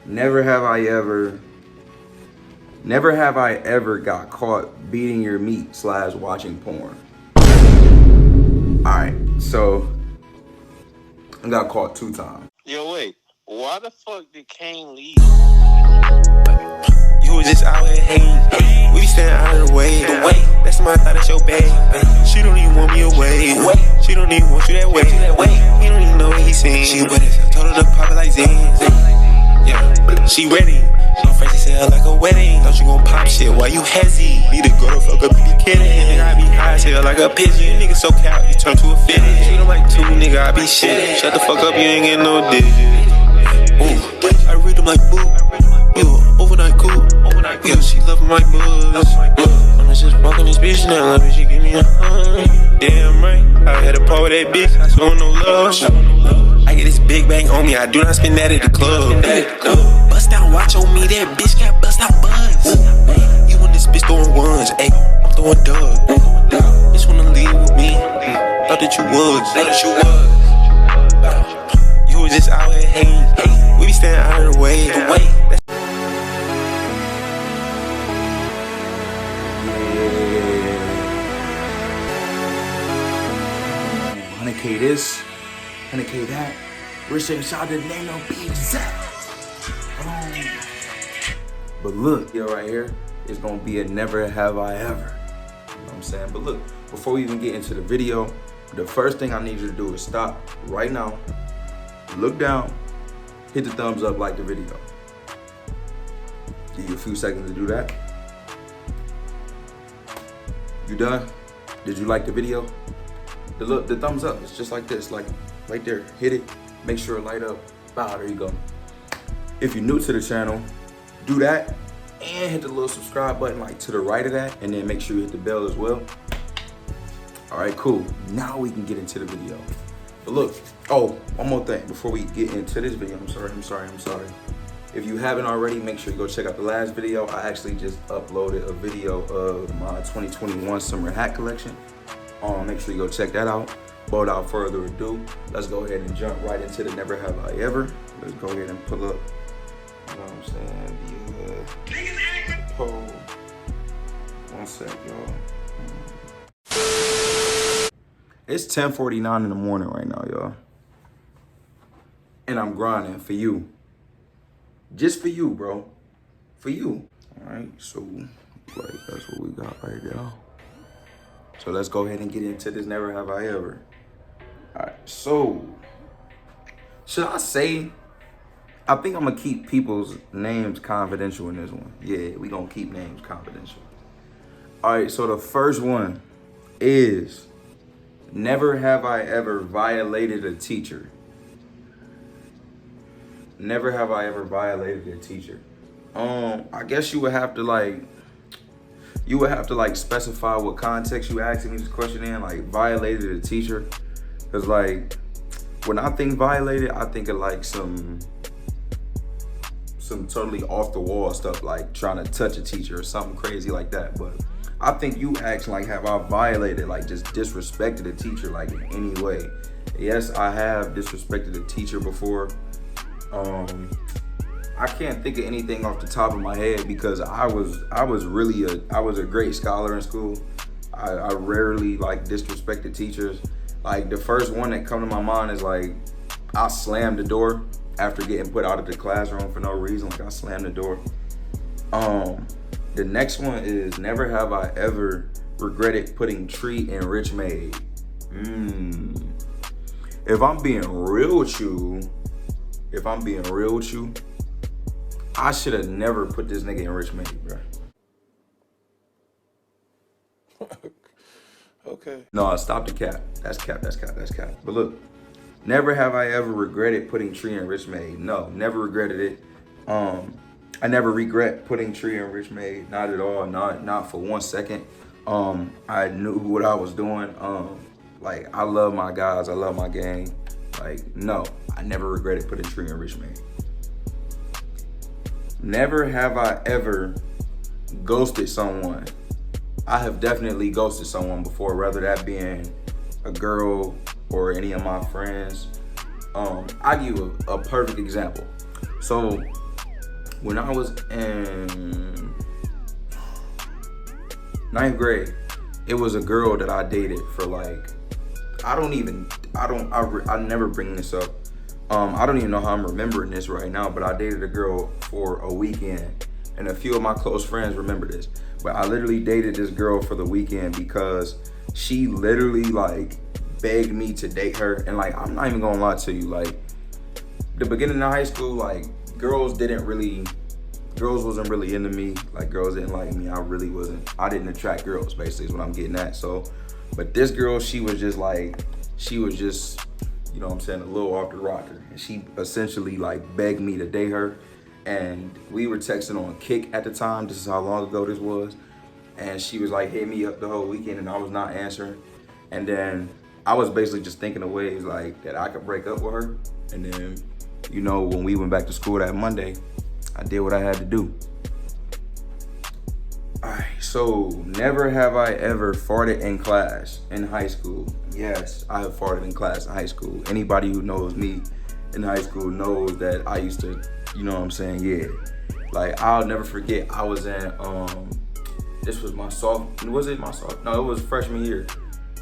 Never have I ever got caught beating your meat / watching porn. Alright, so I got caught 2 times. Yo, wait. Why the fuck did Kane leave? You was just out here hating. We be staying out of the way. That's my thought it's your bag. She don't even want me away. She don't even want you that way. He don't even know what he's saying. She wet as hell. Told her to pop it like Zen. Yeah, she ready. She fresh as hell like a wedding. Thought you gon' pop shit while you hezzy. Need to go to fuck up, you be kidding. Nigga, I be high as hell like a pigeon. Nigga so cap, you turn to a finish. She don't like 2, nigga, I be shit. Shut the fuck up, you ain't getting no digits. Ooh, I read them like boo. Yeah, overnight cool. Yeah, she loving my buzz. I'm just fucking this bitch now. Love it, she give me a hug. Damn right, I had a part with that bitch. I show no love. I get this big bang on me. I do not spend that at the club. Bust out watch on me. That bitch got bust out buzz. You want this bitch throwing ones? Ayy, I'm throwing dubs. Bitch wanna leave with me? Thought that you was. You was just out here hating. We be staying out of the way. Yeah, 100K this, 100K that. RichMadeShaud didn't name no be exact. But look, yo, right here is gonna be a never have I ever. You know what I'm saying? But look, before we even get into the video, the first thing I need you to do is stop right now, look down, hit the thumbs up, like the video. Give you a few seconds to do that. You done? Did you like the video? The thumbs up, it's just like this, like right there. Hit it, make sure it light up. Bow, there you go. If you're new to the channel, do that and hit the little subscribe button like to the right of that, and then make sure you hit the bell as well. All right, cool. Now we can get into the video. But look, oh, one more thing before we get into this video. I'm sorry. If you haven't already, make sure you go check out the last video. I actually just uploaded a video of my 2021 summer hat collection. Make sure you go check that out. But without further ado, let's go ahead and jump right into the never have I ever. Let's go ahead and pull up, you know what I'm saying, the poll. One sec, y'all. It's 10:49 in the morning right now, y'all. And I'm grinding for you. Just for you, bro. For you. All right, so like that's what we got right now. So let's go ahead and get into this never have I ever. All right, so should I say, I think I'm gonna keep people's names confidential in this one. Yeah, we gonna keep names confidential. All right, so the first one is, never have I ever violated a teacher. Never have I ever violated a teacher. I guess you would have to specify what context you asking me this question in, like violated a teacher. Cause like, when I think violated, I think of like some totally off the wall stuff, like trying to touch a teacher or something crazy like that. But I think you asked like, have I violated, like just disrespected a teacher like in any way? Yes, I have disrespected a teacher before. I can't think of anything off the top of my head because I was a great scholar in school. I rarely like disrespected teachers. Like the first one that come to my mind is like, I slammed the door after getting put out of the classroom for no reason. Like I slammed the door. The next one is, never have I ever regretted putting tree in RichMade. If I'm being real with you, I should have never put this nigga in RichMadeShaud, bro. Okay. No, stop the cap. That's cap. But look, never have I ever regretted putting tree in RichMadeShaud. No, never regretted it. I never regret putting tree in RichMadeShaud. Not at all. Not for 1 second. I knew what I was doing. Like I love my guys. I love my gang. Like no, I never regretted putting tree in RichMadeShaud. Never have I ever ghosted someone. I have definitely ghosted someone before, whether that being a girl or any of my friends. I'll give you a perfect example. So when I was in 9th grade, it was a girl that I dated for like, I never bring this up. I don't even know how I'm remembering this right now, but I dated a girl for a weekend, and a few of my close friends remember this. But I literally dated this girl for the weekend because she literally like begged me to date her. And like, I'm not even gonna lie to you, like the beginning of high school, like girls wasn't really into me. Like girls didn't like me. I didn't attract girls, basically is what I'm getting at. So, but this girl, she was just, you know what I'm saying, a little off the rocker. And she essentially like begged me to date her. And we were texting on Kick at the time. This is how long ago this was. And she was like, hit me up the whole weekend, and I was not answering. And then I was basically just thinking of ways like that I could break up with her. And then, you know, when we went back to school that Monday, I did what I had to do. All right, so never have I ever farted in class in high school. Yes, I have farted in class in high school. Anybody who knows me in high school knows that I used to, you know what I'm saying, yeah. Like, I'll never forget, I was in, this was my no, it was freshman year.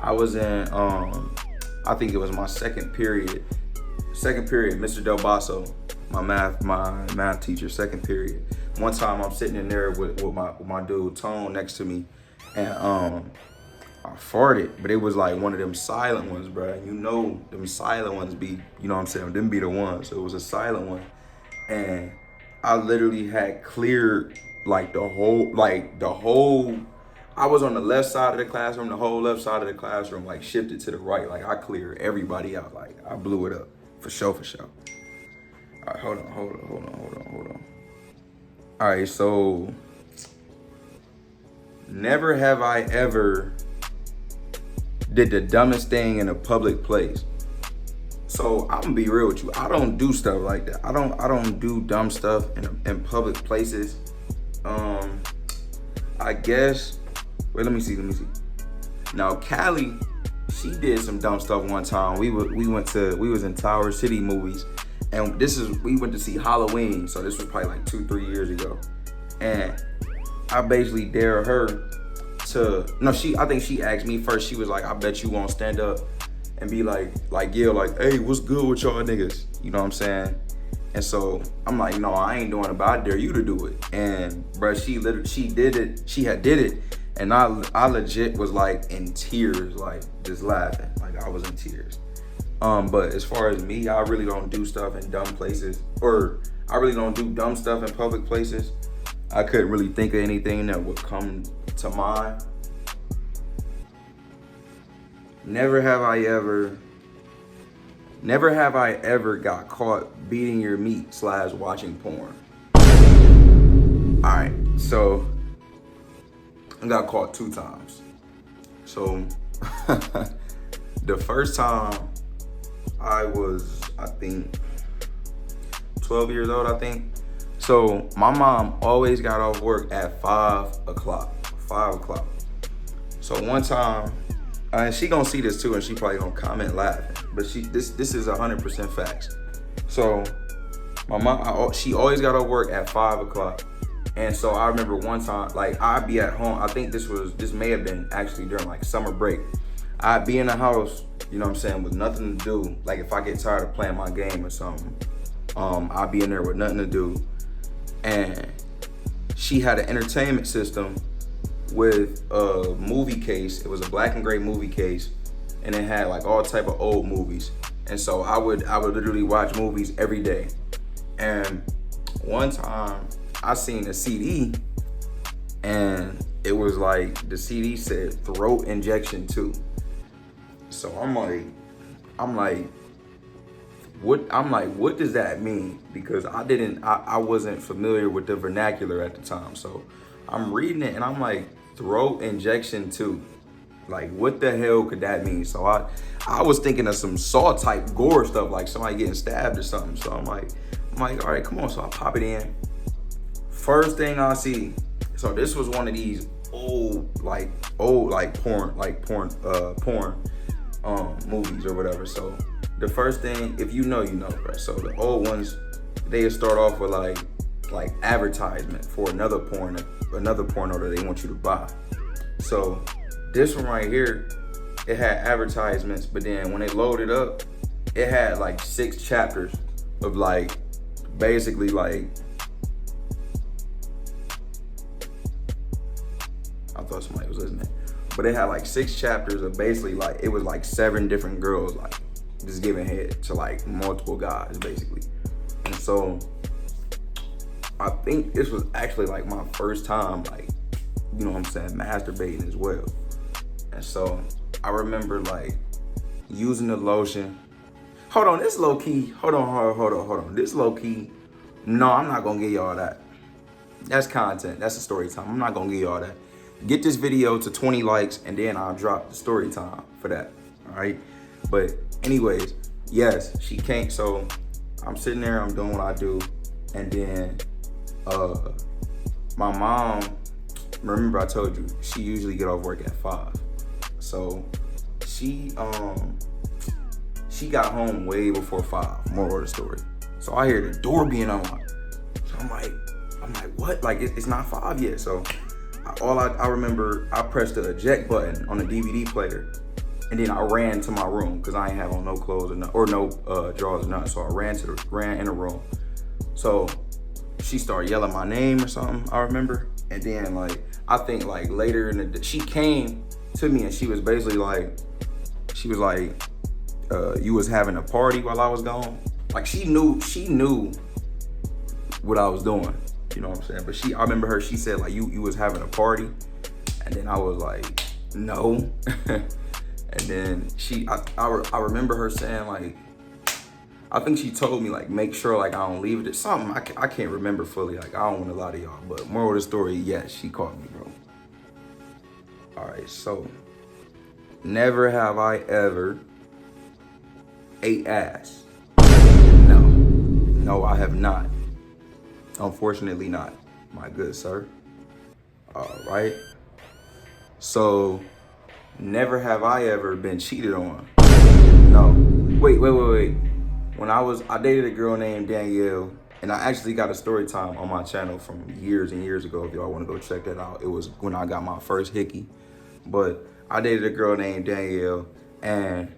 I was in, I think it was my second period, Mr. Del Basso, my math teacher, second period. One time I'm sitting in there with my dude Tone next to me, and I farted, but it was like one of them silent ones, bro. You know them silent ones be, you know what I'm saying, them be the ones. So it was a silent one, and I literally had cleared like the whole, I was on the left side of the classroom, the whole left side of the classroom like shifted to the right. Like I cleared everybody out, like I blew it up, for sure. All right, hold on. All right, so never have I ever did the dumbest thing in a public place. So I'm gonna be real with you. I don't do stuff like that. I don't do dumb stuff in public places. I guess. Wait, let me see. Now Callie, she did some dumb stuff one time. We was in Tower City movies, and we went to see Halloween. So this was probably like 2-3 years ago, and I basically dared her I think she asked me first. She was like, I bet you won't stand up and be like, hey, what's good with y'all niggas? You know what I'm saying? And so I'm like, no, I ain't doing it, but I dare you to do it. And bruh, she did it. She had did it. And I legit was like in tears, like just laughing. Like I was in tears. But as far as me, I really don't do stuff in dumb places, or I really don't do dumb stuff in public places. I couldn't really think of anything that would come to mind. Never have I ever got caught beating your meat / watching porn. All right, so I got caught 2 times. So the first time I was, I think, 12 years old, I think. So my mom always got off work at 5 o'clock. So one time, and she gonna see this too, and she probably gonna comment laughing, but this is 100% facts. So my mom, she always got off work at 5 o'clock. And so I remember one time, like I'd be at home, I think this may have been actually during like summer break. I'd be in the house, you know what I'm saying, with nothing to do. Like if I get tired of playing my game or something, I'd be in there with nothing to do. And she had an entertainment system with a movie case. It was a black and gray movie case, and it had like all type of old movies. And so I would literally watch movies every day. And one time I seen a CD, and it was like the CD said throat injection 2. So I'm like, what does that mean? Because I wasn't familiar with the vernacular at the time. So I'm reading it and I'm like, throat injection 2. Like, what the hell could that mean? So I was thinking of some Saw type gore stuff, like somebody getting stabbed or something. So I'm like, all right, come on. So I pop it in. First thing I see, so this was one of these old porn movies or whatever. So the first thing, if you know, bro. So the old ones, they start off with like, like advertisement for another porno that they want you to buy. So this one right here, it had advertisements, but then when they loaded up, it had like 6 chapters of like basically like, I thought somebody was listening, but it had like 6 chapters of basically like, it was like 7 different girls like just giving head to like multiple guys basically. And so I think this was actually like my first time like, you know what I'm saying, masturbating as well. And so I remember like using the lotion. Hold on, this low key, hold on. This low key, no, I'm not gonna give y'all that. That's content, that's a story time. I'm not gonna give y'all that. Get this video to 20 likes and then I'll drop the story time for that, all right? But anyways, yes, she came, so I'm sitting there, I'm doing what I do, and then my mom, remember I told you, she usually get off work at 5. So she got home way before 5, moral of the story. So I hear the door being unlocked. So I'm like, what? Like, it's not 5 yet. So I remember, I pressed the eject button on the DVD player, and then I ran to my room because I ain't have on no clothes or no drawers or nothing. So I ran in the room. So she started yelling my name or something, I remember. And then like, I think like later in the day, she came to me and she was basically like, you was having a party while I was gone. Like she knew what I was doing, you know what I'm saying? But I remember she said like, you was having a party. And then I was like, no. And then I remember her saying like, I think she told me like, make sure like I don't leave it. It's something, I can't remember fully. Like I don't want to lie to y'all, but moral of the story, yes, she caught me, bro. All right, so never have I ever ate ass. No, I have not. Unfortunately not, my good sir. All right. So never have I ever been cheated on. No, wait. When I dated a girl named Danielle, and I actually got a story time on my channel from years and years ago. If y'all want to go check that out, it was when I got my first hickey. But I dated a girl named Danielle, and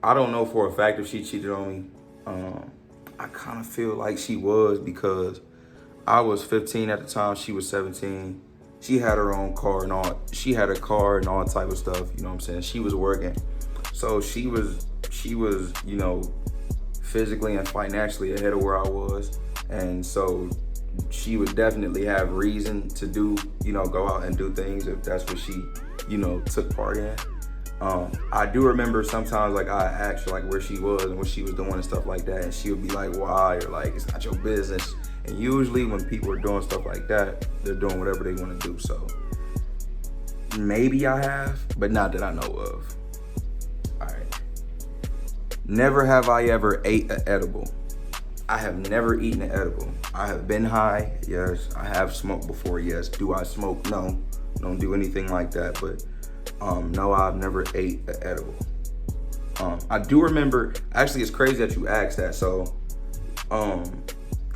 I don't know for a fact if she cheated on me. I kind of feel like she was, because I was 15 at the time, she was 17. She had her own car and all. She had a car and all type of stuff, you know what I'm saying? She was working. So she was, you know, physically and financially ahead of where I was. And so she would definitely have reason to do, you know, go out and do things if that's what she, you know, took part in. I do remember sometimes like I asked her like where she was and what she was doing and stuff like that, and she would be like, why? Or like, it's not your business. And usually when people are doing stuff like that, they're doing whatever they want to do. So maybe I have, but not that I know of. All right. Never have I ever ate an edible. I have never eaten an edible. I have been high, yes. I have smoked before, yes. Do I smoke? No. Don't do anything like that, but no, I've never ate an edible. I do remember, actually it's crazy that you asked that. So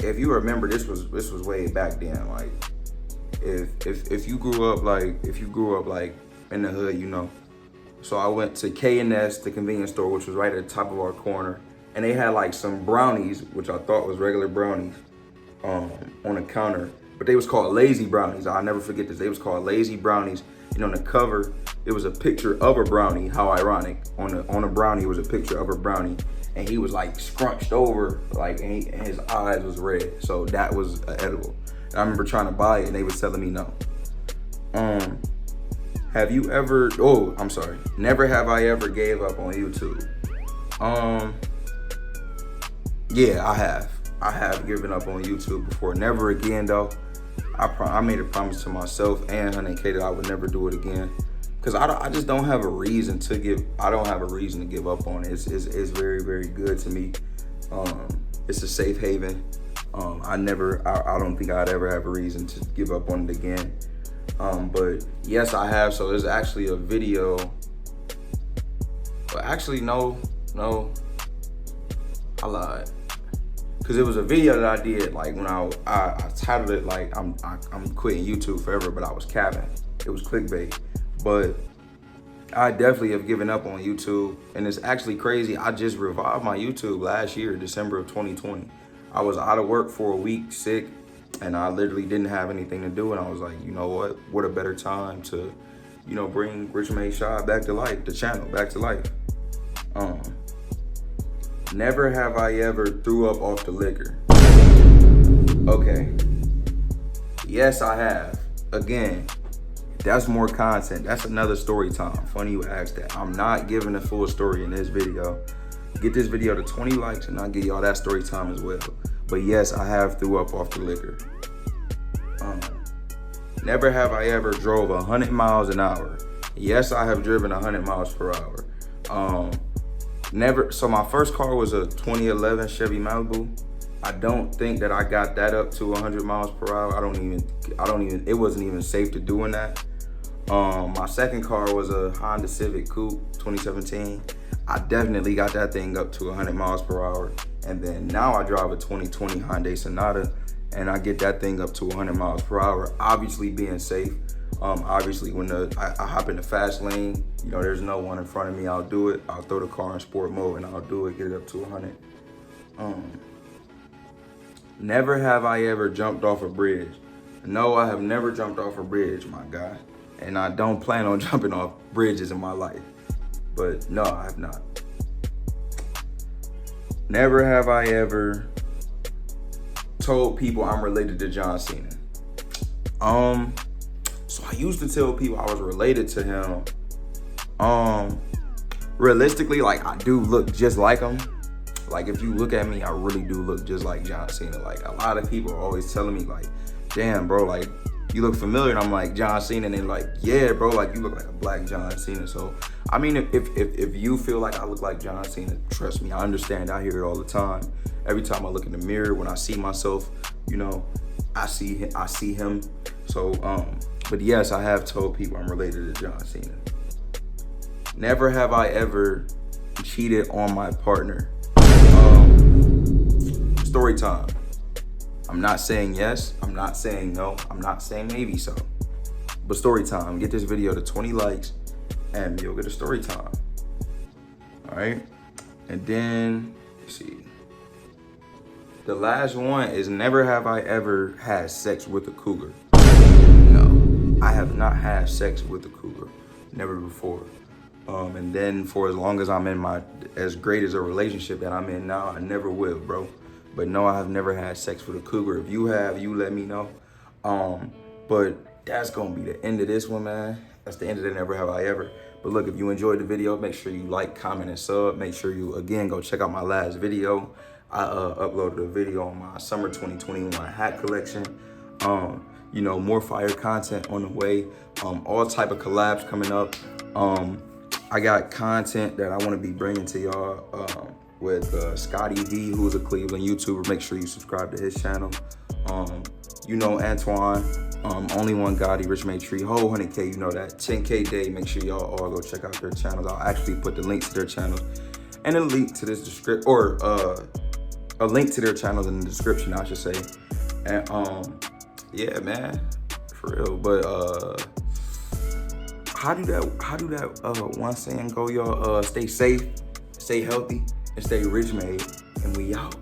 if you remember, this was way back then. Like if you grew up like in the hood, you know. So I went to K&S, the convenience store, which was right at the top of our corner, and they had like some brownies, which I thought was regular brownies, on the counter, but they was called lazy brownies. I'll never forget this. They was called lazy brownies, and on the cover it was a picture of a brownie. How ironic! On a brownie was a picture of a brownie, and he was like scrunched over, like, and his eyes was red. So that was an edible. And I remember trying to buy it, and they was telling me no. Have you ever? Oh, I'm sorry. Never have I ever gave up on YouTube. Yeah, I have. I have given up on YouTube before. Never again though. I made a promise to myself and Honey K that I would never do it again, because I just don't have a reason to give. I don't have a reason to give up on it. It's very, very good to me. It's a safe haven. I don't think I'd ever have a reason to give up on it again. But yes, I have. So there's actually a video. But actually, no, I lied. Cause it was a video that I did like when I titled it like I'm quitting YouTube forever, but I was capping. It was clickbait, but I definitely have given up on YouTube, and it's actually crazy. I just revived my YouTube last year, December of 2020. I was out of work for a week, sick, and I literally didn't have anything to do, and I was like, you know what a better time to, you know, bring RichMadeShaud back to life, the channel back to life. Never have I ever threw up off the liquor. Okay. Yes, I have. Again, that's more content. That's another story time. Funny you asked that. I'm not giving a full story in this video. Get this video to 20 likes and I'll give y'all that story time as well. But yes, I have threw up off the liquor. Never have I ever drove 100 miles an hour. Yes, I have driven 100 miles per hour. Never. So my first car was a 2011 Chevy Malibu. I don't think that I got that up to 100 miles per hour. I don't even, it wasn't even safe to doing that. My second car was a Honda Civic Coupe 2017. I definitely got that thing up to 100 miles per hour. And then now I drive a 2020 Hyundai Sonata and I get that thing up to 100 miles per hour, obviously being safe. Obviously when I hop in the fast lane, you know, there's no one in front of me, I'll do it. I'll throw the car in sport mode and I'll do it, get it up to 100. Never have I ever jumped off a bridge. No, I have never jumped off a bridge, my guy. And I don't plan on jumping off bridges in my life. But no, I have not. Never have I ever told people I'm related to John Cena. So I used to tell people I was related to him. Realistically, like I do look just like him. Like if you look at me, I really do look just like John Cena. Like a lot of people are always telling me like, damn bro, like you look familiar. And I'm like, John Cena, and they're like, yeah bro, like you look like a black John Cena. So I mean, if you feel like I look like John Cena, trust me, I understand. I hear it all the time. Every time I look in the mirror, when I see myself, you know, I see him. So, but yes, I have told people I'm related to John Cena. Never have I ever cheated on my partner. Story time. I'm not saying yes, I'm not saying no, I'm not saying maybe so. But story time, get this video to 20 likes and you'll get a story time. All right, and then, let's see. The last one is never have I ever had sex with a cougar. No, I have not had sex with a cougar, never before. And then for as long as I'm in as great as a relationship that I'm in now, I never will, bro. But no, I have never had sex with a cougar. If you have, you let me know. But that's gonna be the end of this one, man. That's the end of the never have I ever. But look, if you enjoyed the video, make sure you like, comment, and sub. Make sure you, again, go check out my last video. I uploaded a video on my summer 2021 hat collection. You know, more fire content on the way. All type of collabs coming up. I got content that I want to be bringing to y'all with Scotty V, who's a Cleveland YouTuber. Make sure you subscribe to his channel. You know Antoine, Only One Gotti, Rich Made Tree, whole 100K, you know that. 10K Day, make sure y'all all go check out their channels. I'll actually put the link to their channels and a link to this description, or a link to their channels in the description, I should say. And yeah, man, for real. But how do that one saying go, y'all? Stay safe, stay healthy, and stay rich made. And we out.